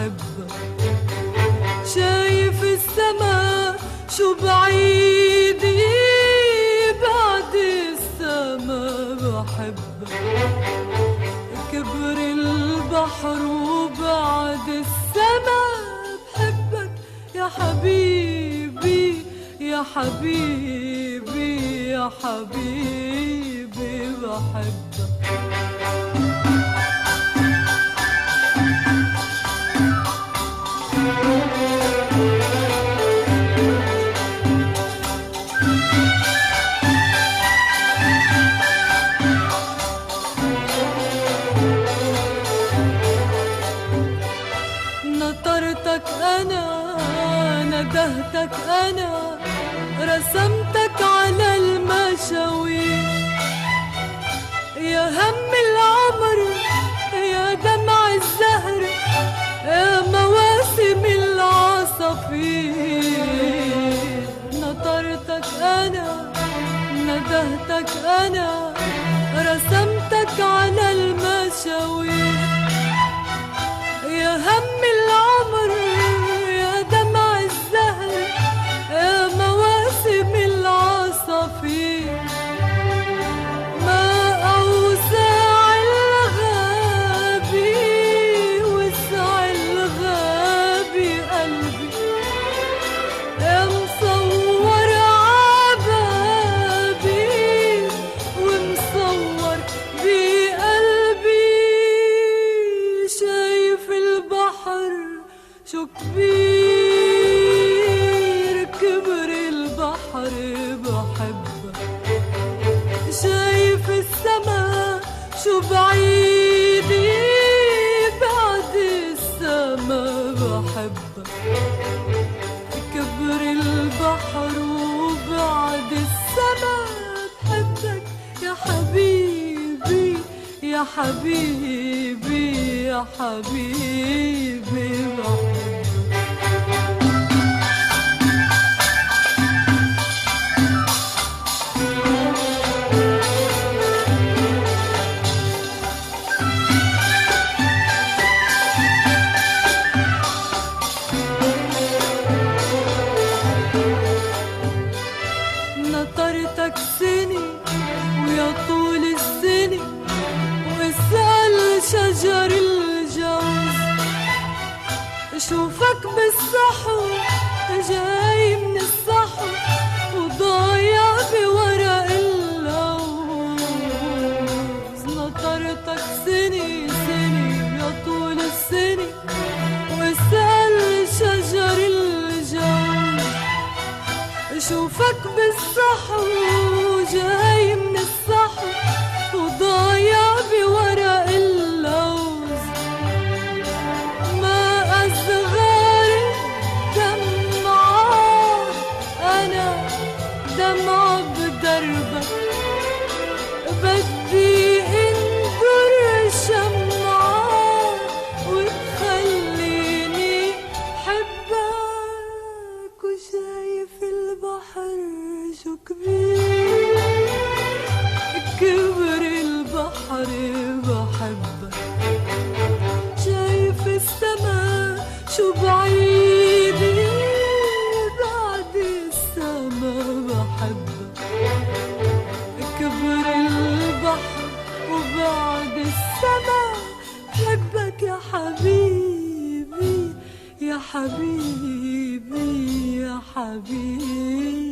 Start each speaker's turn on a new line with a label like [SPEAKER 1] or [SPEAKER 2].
[SPEAKER 1] بحبك. شايف السما شو بعيدي بعد السما بحبك. كبر البحر وبعد السما بحبك يا حبيبي يا حبيبي يا حبيبي بحبك. نطرتك أنا ندهتك أنا رسمتك على المشاوير. يا هم العمر يا دمع الزهر يا مواسم العصافير. نطرتك أنا ندهتك أنا رسمتك على المشاوير. يا هم العمر يا دمع الزهر يا مواسم العصافير. ما أوسع الغابي وسع الغابي قلبي. يا مصور عبابي ومصور بقلبي. شايف البحر شو كبير كبر البحر بحبك. شايف السما شو بعيدي بعد السما بحبك. كبر البحر وبعد السما بحبك يا حبيبي يا حبيبي يا حبيبي بحبك. نطرتك سني ويا طول السني واسأل شجر الجوز. شوفك بالصحو جاي من الصحو وضايع بورق اللوز. نطرتك سني سني ويا طول السني واسأل شجر الجوز. شوفك بالصحو جاي من الصحو وضايع بورق اللوز. ما أصغر دمعة أنا دمعة بدربك. بدي انظر شمعة وتخليني حبك. وشايف البحر شو كبير كبر البحر بحبك. شايف السما شو بعيدي بعد السما بحبك. كبر البحر وبعد السما بحبك يا حبيبي يا حبيبي يا حبيبي.